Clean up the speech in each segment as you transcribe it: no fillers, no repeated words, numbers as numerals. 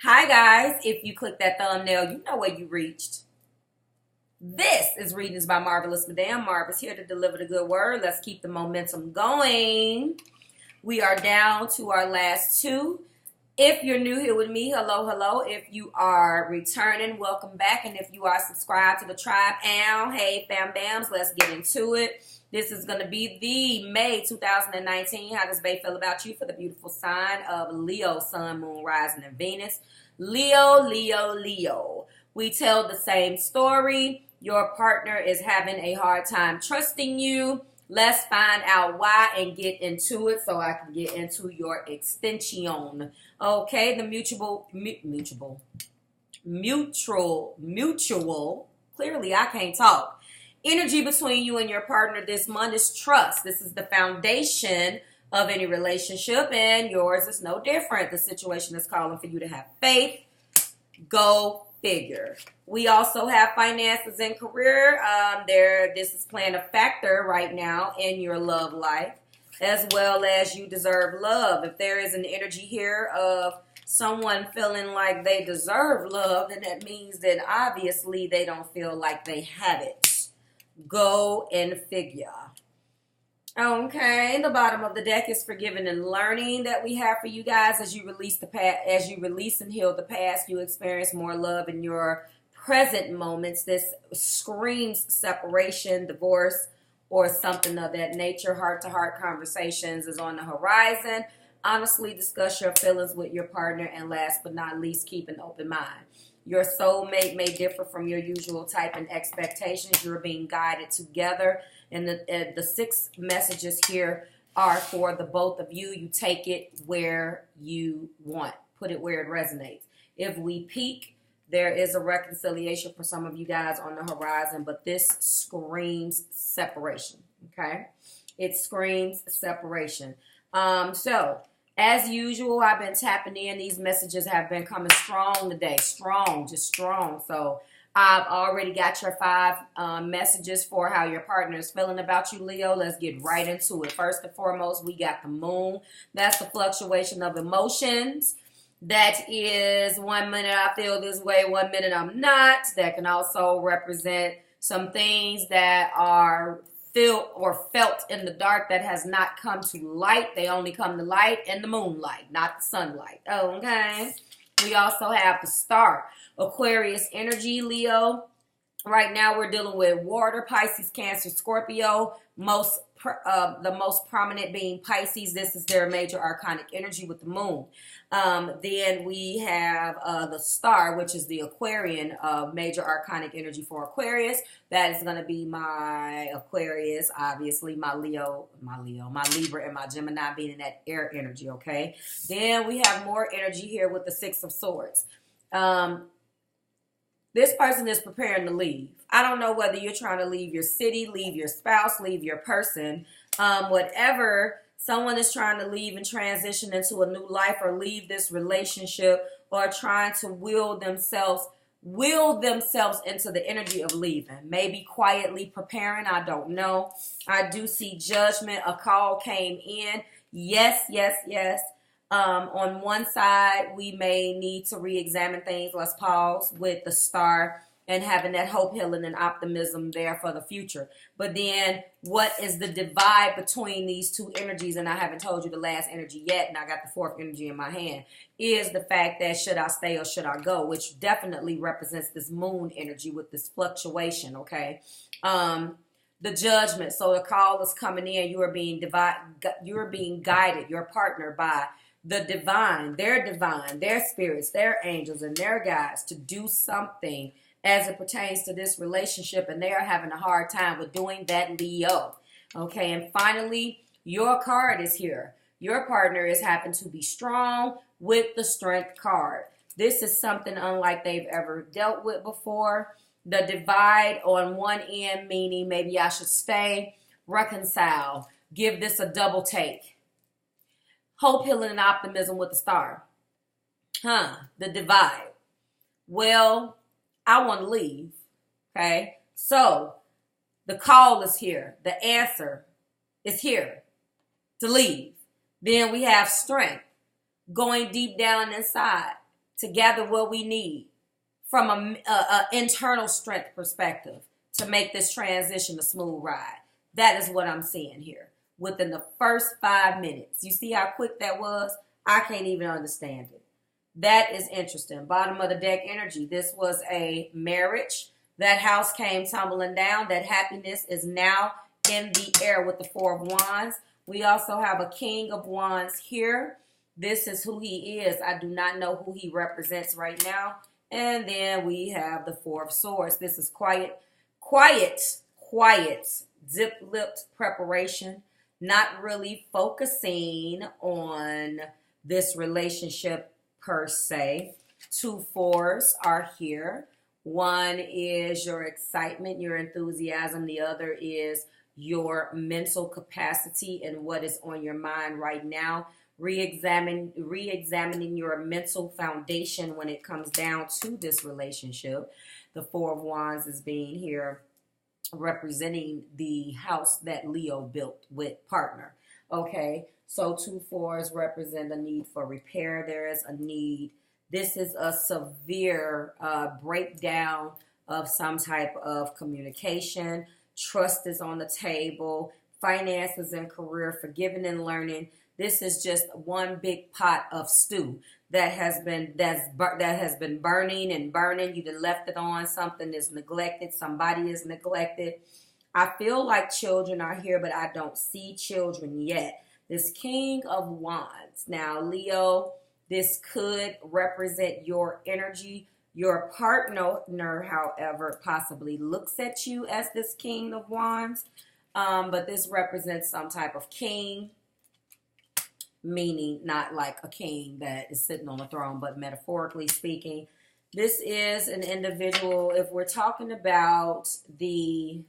Hi guys, if you click that thumbnail, you know where you reached. This is Readings by Marvelous Madame. Marvelous here to deliver the good word. Let's keep the momentum going. We are down to our last two. If you're new here with me, hello, hello. If you are returning, welcome back. And if you are subscribed to the tribe, hey, fam bams, let's get into it. This is going to be the May 2019. How does Bae feel about you for the beautiful sign of Leo, Sun, Moon, Rising, and Venus? Leo, Leo, Leo. We tell the same story. Your partner is having a hard time trusting you. Let's find out why and get into it so I can get into your extension. Okay, the mutual. Clearly, I can't talk. Energy between you and your partner this month is trust. This is the foundation of any relationship, and yours is no different. The situation is calling for you to have faith. Go figure. We also have finances and career. This is playing a factor right now in your love life, as well as you deserve love. If there is an energy here of someone feeling like they deserve love, then that means that obviously they don't feel like they have it. Go and figure. Okay, the bottom of the deck is forgiving and learning that we have for you guys. As you release the past, as you release and heal the past, you experience more love in your present moments. This screams separation, divorce, or something of that nature. Heart-to-heart conversations is on the horizon. Honestly discuss your feelings with your partner, and last but not least, keep an open mind. Your soulmate may differ from your usual type and expectations. You're being guided together. And the 6 messages here are for the both of you. You take it where you want. Put it where it resonates. If we peak, there is a reconciliation for some of you guys on the horizon, but this screams separation, okay? It screams separation. So, as usual, I've been tapping in. These messages have been coming strong today. Strong, just strong. So, I've already got your 5 messages for how your partner is feeling about you, Leo. Let's get right into it. First and foremost, we got the moon. That's the fluctuation of emotions. That is 1 minute I feel this way, 1 minute I'm not. That can also represent some things that are feel or felt in the dark that has not come to light. They only come to light in the moonlight, not the sunlight. Okay. We also have the star, Aquarius energy, Leo. Right now we're dealing with water, Pisces, Cancer, Scorpio. The most prominent being Pisces. This is their major arcanic energy with the moon. Then we have the star, which is the Aquarian major arcanic energy for Aquarius. That is going to be my Aquarius, obviously my Leo, my Libra, and my Gemini being in that air energy, okay? Then we have more energy here with the 6 of Swords. This person is preparing to leave. I don't know whether you're trying to leave your city, leave your spouse, leave your person, whatever. Someone is trying to leave and transition into a new life or leave this relationship or trying to will themselves into the energy of leaving. Maybe quietly preparing. I don't know. I do see judgment. A call came in. Yes, yes, yes. On one side, we may need to re-examine things. Let's pause with the star and having that hope, healing, and optimism there for the future. But then what is the divide between these two energies? And I haven't told you the last energy yet, and I got the 4th energy in my hand, is the fact that should I stay or should I go, which definitely represents this moon energy with this fluctuation, okay? The judgment. So the call is coming in. You are being guided, your partner, by the divine, their spirits, their angels, and their guides to do something as it pertains to this relationship, and they are having a hard time with doing that, Leo. Okay, and finally, your card is here. Your partner is having to be strong with the Strength card. This is something unlike they've ever dealt with before. The divide on one end, meaning maybe I should stay, reconcile, give this a double take. Hope, healing, and optimism with the star. The divide. Well, I want to leave. Okay? So, the call is here. The answer is here to leave. Then we have strength. Going deep down inside. to gather what we need from a internal strength perspective to make this transition a smooth ride. That is what I'm seeing here. Within the first 5 minutes. You see how quick that was? I can't even understand it. That is interesting. Bottom of the deck energy. This was a marriage. That house came tumbling down. That happiness is now in the air with the Four of Wands. We also have a King of Wands here. This is who he is. I do not know who he represents right now. And then we have the Four of Swords. This is quiet, zip-lipped preparation. Not really focusing on this relationship per se. 2 fours are here. One is your excitement, your enthusiasm. The other is your mental capacity and what is on your mind right now. Re-examining your mental foundation when it comes down to this relationship. The Four of Wands is being here representing the house that Leo built with partner. Okay, so 2 fours represent a need for repair. There is a need. This is a severe breakdown of some type of communication. Trust is on the table. Finances and career, forgiving and learning. This is just one big pot of stew that has been burning and burning. You done left it on. Something is neglected. Somebody is neglected. I feel like children are here, but I don't see children yet. This King of Wands. Now, Leo, this could represent your energy. Your partner, however, possibly looks at you as this King of Wands. But this represents some type of king. Meaning not like a king that is sitting on a throne, but metaphorically speaking, this is an individual. If we're talking about the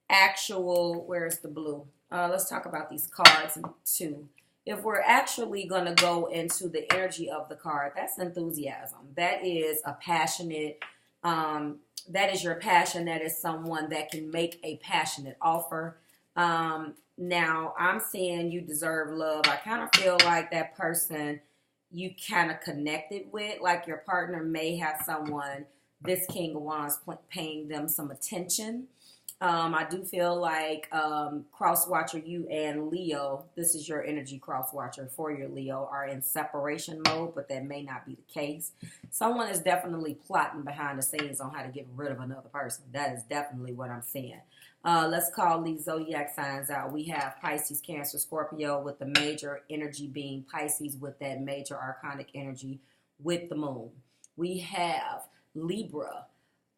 actual, where's the blue? Let's talk about these cards too. If we're actually going to go into the energy of the card, that's enthusiasm. That is a passionate, that is your passion. That is someone that can make a passionate offer. Now, I'm saying you deserve love. I kind of feel like that person you kind of connected with, like your partner may have someone, this King of Wands, paying them some attention. I do feel like cross watcher, you and Leo, this is your energy cross watcher for your Leo, are in separation mode, but that may not be the case. Someone is definitely plotting behind the scenes on how to get rid of another person. That is definitely what I'm seeing. Let's call these zodiac signs out. We have Pisces, Cancer, Scorpio, with the major energy being Pisces, with that major arcanic energy with the moon. We have Libra.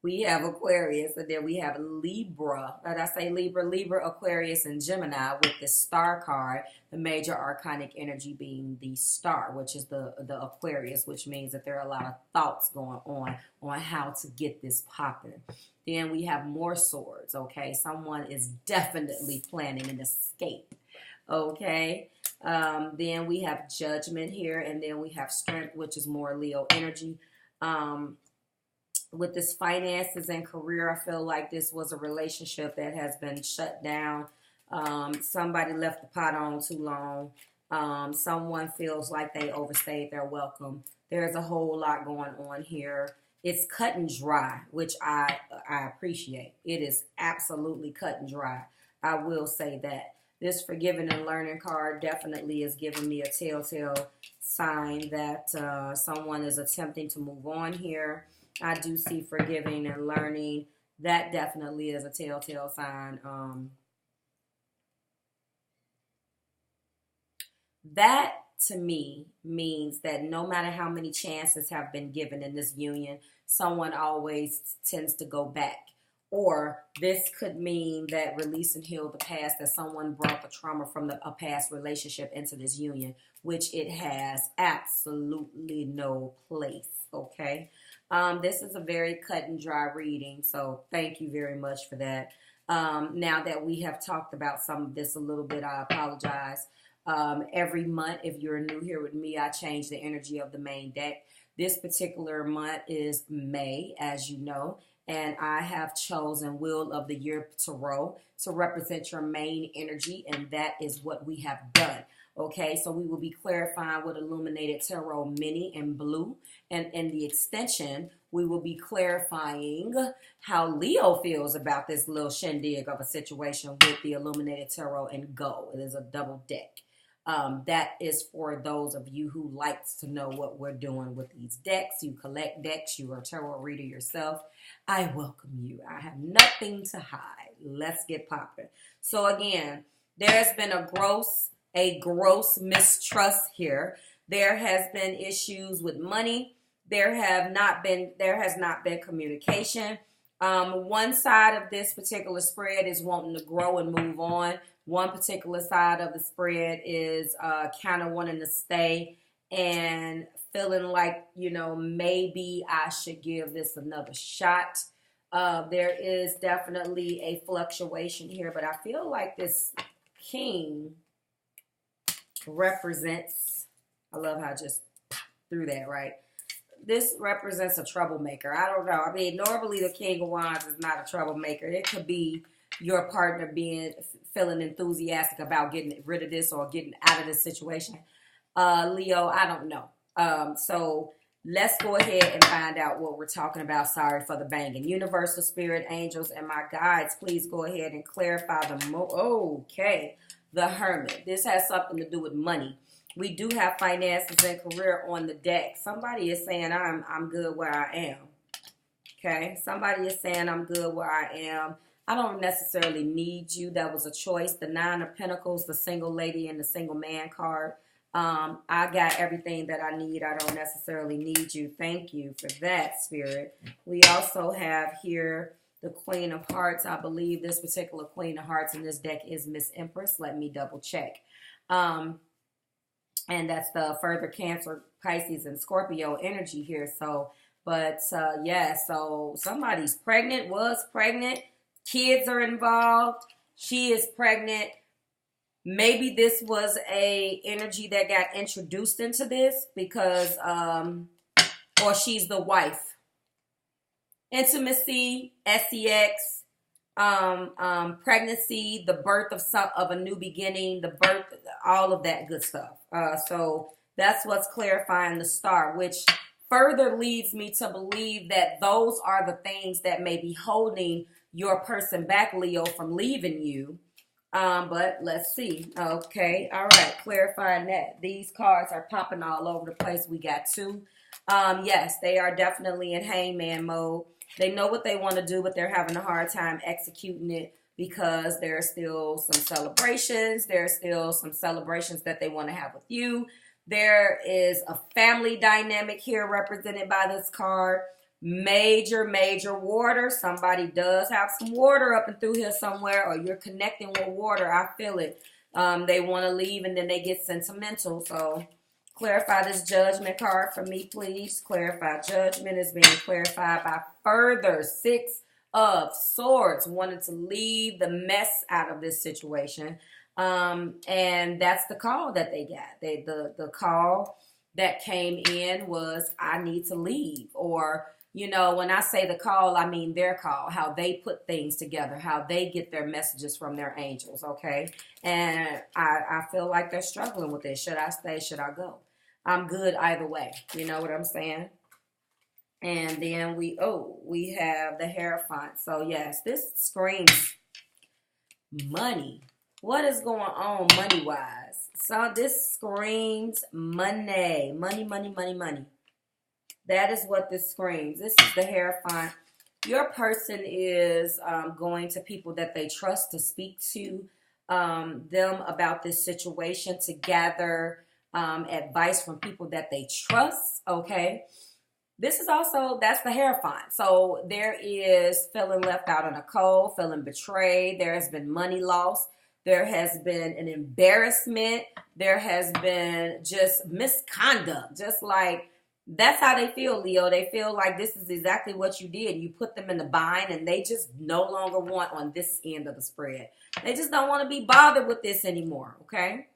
We have Aquarius, and then we have Libra. Did I say Libra? Libra, Aquarius, and Gemini with the star card, the major arcanic energy being the star, which is the Aquarius, which means that there are a lot of thoughts going on how to get this popping. Then we have more swords, okay? Someone is definitely planning an escape, okay? Then we have judgment here, and then we have strength, which is more Leo energy. With this finances and career, I feel like this was a relationship that has been shut down. Somebody left the pot on too long. Someone feels like they overstayed their welcome. There's a whole lot going on here. It's cut and dry, which I appreciate. It is absolutely cut and dry. I will say that. This forgiving and learning card definitely is giving me a telltale sign that someone is attempting to move on here. I do see forgiving and learning. That definitely is a telltale sign. That, to me, means that no matter how many chances have been given in this union, someone always tends to go back. Or this could mean that release and heal the past, that someone brought the trauma from a past relationship into this union, which it has absolutely no place, okay? This is a very cut and dry reading, so thank you very much for that. Now that we have talked about some of this a little bit, I apologize. Every month, if you're new here with me, I change the energy of the main deck. This particular month is May, as you know, and I have chosen Wheel of the Year Tarot to represent your main energy, and that is what we have done. Okay, so we will be clarifying with Illuminated Tarot Mini in blue. And in the extension, we will be clarifying how Leo feels about this little shindig of a situation with the Illuminated Tarot in Go. It is a double deck. That is for those of you who likes to know what we're doing with these decks. You collect decks. You are a tarot reader yourself. I welcome you. I have nothing to hide. Let's get popping. So again, there's been a gross mistrust here. There has been issues with money. There has not been communication. One side of this particular spread is wanting to grow and move on. One particular side of the spread is kind of wanting to stay and feeling like, you know, maybe I should give this another shot. There is definitely a fluctuation here, but I feel like this king represents, I love how I just threw that, right? This represents a troublemaker. I don't know. I mean, normally the King of Wands is not a troublemaker. It could be your partner feeling enthusiastic about getting rid of this or getting out of this situation. Leo, I don't know. So let's go ahead and find out what we're talking about. Sorry for the banging. Universal Spirit, angels, and my guides, please go ahead and clarify okay. The Hermit. This has something to do with money. We do have finances and career on the deck. Somebody is saying I'm good where I am. Okay? Somebody is saying I'm good where I am. I don't necessarily need you. That was a choice. The Nine of Pentacles, the single lady, and the single man card. I got everything that I need. I don't necessarily need you. Thank you for that, Spirit. We also have here the Queen of Hearts. I believe this particular Queen of Hearts in this deck is Miss Empress. Let me double check. And that's the further Cancer, Pisces, and Scorpio energy here. So, but yeah, so somebody's pregnant, was pregnant. Kids are involved. She is pregnant. Maybe this was a energy that got introduced into this because, or she's the wife. Intimacy, sex, pregnancy, the birth of a new beginning, the birth, all of that good stuff. So that's what's clarifying the star, which further leads me to believe that those are the things that may be holding your person back, Leo, from leaving you. But let's see. Okay. All right. Clarifying that. These cards are popping all over the place. We got two. Yes, they are definitely in hangman mode. They know what they want to do, but they're having a hard time executing it because there are still some celebrations. There are still some celebrations that they want to have with you. There is a family dynamic here represented by this card. Major, major water. Somebody does have some water up and through here somewhere, or you're connecting with water. I feel it. They want to leave and then they get sentimental. So clarify this Judgment card for me, please. Clarify Judgment is being clarified by further Six of Swords, wanted to leave the mess out of this situation. And that's the call that they got. The call that came in was, I need to leave. Or, you know, when I say the call, I mean their call, how they put things together, how they get their messages from their angels, okay? And I feel like they're struggling with this. Should I stay? Should I go? I'm good either way. You know what I'm saying? And then we have the Hierophant. So, yes, this screams money. What is going on money-wise? So, this screams money. Money, money, money, money. That is what this screams. This is the Hierophant. Your person is going to people that they trust to speak to them about this situation, to gather advice from people that they trust, okay? This is also, that's the Hierophant. So there is feeling left out in the cold, feeling betrayed. There has been money lost. There has been an embarrassment. There has been just misconduct. Just like, that's how they feel, Leo. They feel like this is exactly what you did. You put them in the bind and they just no longer want on this end of the spread. They just don't want to be bothered with this anymore, okay?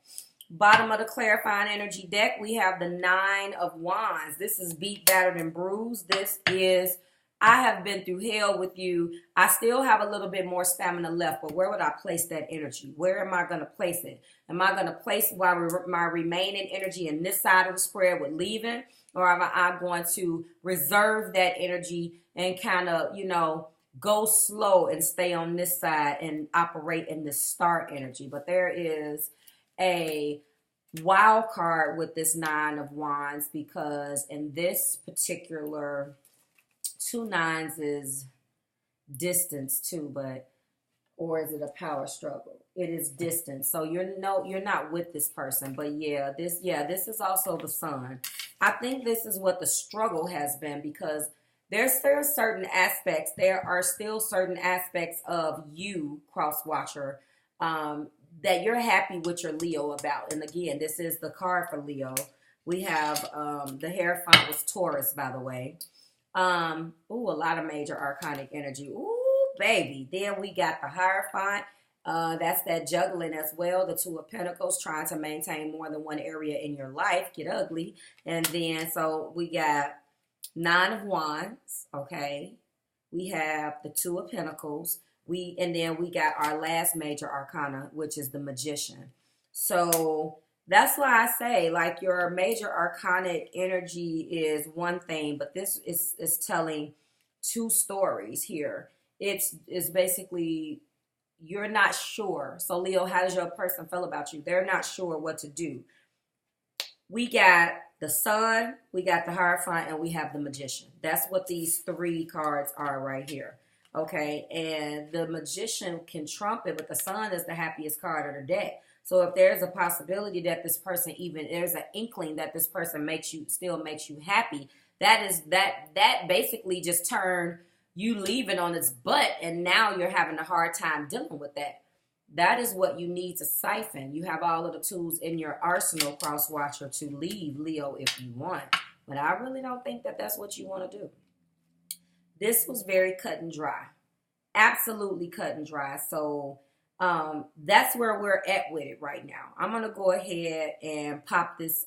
Bottom of the clarifying energy deck, we have the Nine of Wands. This is beat, battered, and bruised. This is I have been through hell with you. I still have a little bit more stamina left, but where would I place that energy? Where am I going to place it? Am I going to place my remaining energy in this side of the spread with leaving? Or am I going to reserve that energy and kind of, you know, go slow and stay on this side and operate in the start energy? But there is a wild card with this Nine of Wands, because in this particular, 2 nines is distance too, but, or is it a power struggle? It is distance. So you're not with this person. But this is also the Sun. I think this is what the struggle has been, because there are certain aspects. There are still certain aspects of you, cross watcher, that you're happy with your Leo about. And again, this is the card for Leo. We have the Hierophant was Taurus, by the way. A lot of major arcanic energy. Ooh, baby. Then we got the Hierophant. That's that juggling as well. The Two of Pentacles, trying to maintain more than one area in your life. Get ugly. And then, so we got Nine of Wands. Okay. We have the Two of Pentacles. And then we got our last major arcana, which is the Magician. So that's why I say, like, your major arcanic energy is one thing, but this is telling two stories here. It's basically, you're not sure. So Leo, how does your person feel about you? They're not sure what to do. We got the Sun, we got the Hierophant, and we have the Magician. That's what these 3 cards are right here. Okay, and the Magician can trump it, but the Sun is the happiest card of the deck. So if there's a possibility that this person, even there's an inkling that this person still makes you happy, that basically just turned you leaving on its butt, and now you're having a hard time dealing with that. That is what you need to siphon. You have all of the tools in your arsenal, cross watcher, to leave Leo if you want. But I really don't think that that's what you want to do. This was very cut and dry. Absolutely cut and dry. So that's where we're at with it right now. I'm going to go ahead and pop this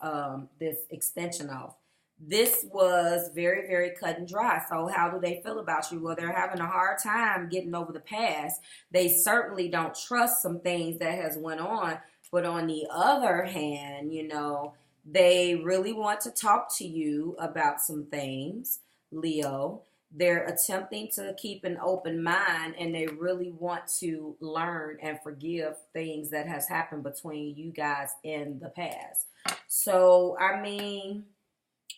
this extension off. This was very, very cut and dry. So how do they feel about you? Well, they're having a hard time getting over the past. They certainly don't trust some things that has went on. But on the other hand, you know, they really want to talk to you about some things, Leo. They're attempting to keep an open mind, and they really want to learn and forgive things that has happened between you guys in the past. So, I mean,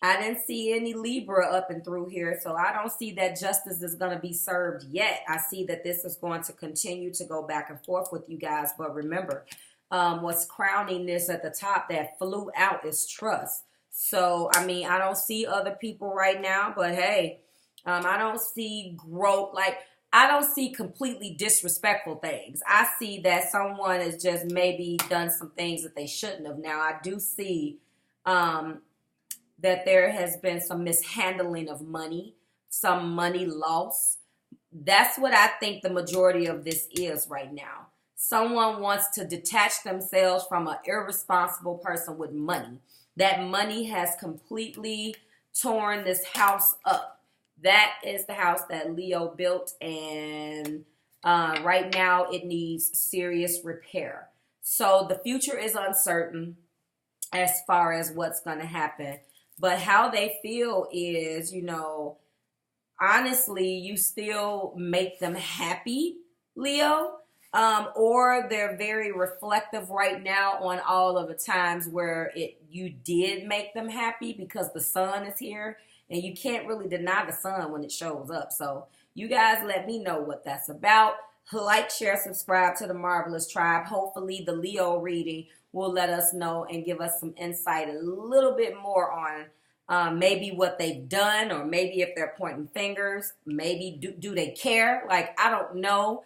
I didn't see any Libra up and through here, so I don't see that justice is going to be served yet. I see that this is going to continue to go back and forth with you guys. But remember, what's crowning this at the top that flew out is trust. So, I mean, I don't see other people right now, but hey, I don't see growth. Like, I don't see completely disrespectful things. I see that someone has just maybe done some things that they shouldn't have. Now, I do see that there has been some mishandling of money, some money loss. That's what I think the majority of this is right now. Someone wants to detach themselves from an irresponsible person with money. That money has completely torn this house up. That is the house that Leo built, and right now it needs serious repair. So the future is uncertain as far as what's going to happen. But how they feel is, you know, honestly, you still make them happy, Leo, or they're very reflective right now on all of the times where you did make them happy, because the Sun is here. And you can't really deny the Sun when it shows up. So you guys let me know what that's about. Like, share, subscribe to the Marvelous Tribe. Hopefully the Leo reading will let us know and give us some insight, a little bit more on maybe what they've done, or maybe if they're pointing fingers, maybe do they care? Like, I don't know.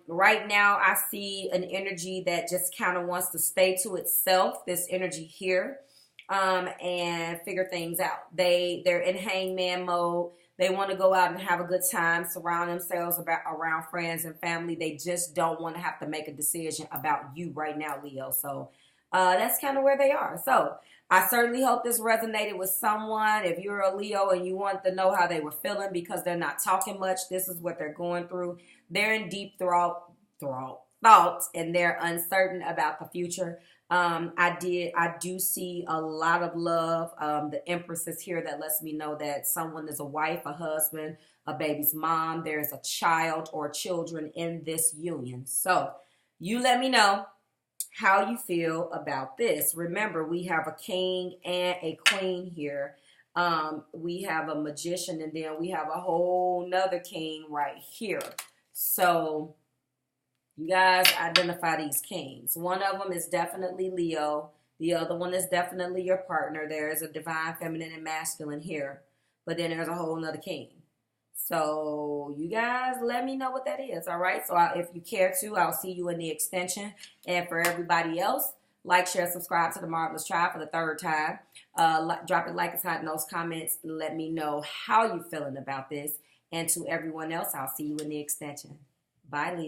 Right now I see an energy that just kind of wants to stay to itself, this energy here. And figure things out. They're in hangman mode. They want to go out and have a good time, surround themselves around friends and family. They just don't want to have to make a decision about you right now, Leo. So that's kind of where they are. So I certainly hope this resonated with someone. If you're a Leo and you want to know how they were feeling because they're not talking much, this is what they're going through. They're in deep thoughts, and they're uncertain about the future. I do see a lot of love. The Empress is here. That lets me know that someone is a wife, a husband, a baby's mom. There's a child or children in this union. So you let me know how you feel about this. Remember, we have a king and a queen here. We have a magician, and then we have a whole nother king right here. So you guys identify these kings. One of them is definitely Leo. The other one is definitely your partner. There is a divine feminine and masculine here. But then there's a whole nother king. So you guys let me know what that is, all right? So if you care to, I'll see you in the extension. And for everybody else, like, share, subscribe to The Marvelous Tribe for the third time. Drop a like and type in those comments. Let me know how you're feeling about this. And to everyone else, I'll see you in the extension. Bye, Leo.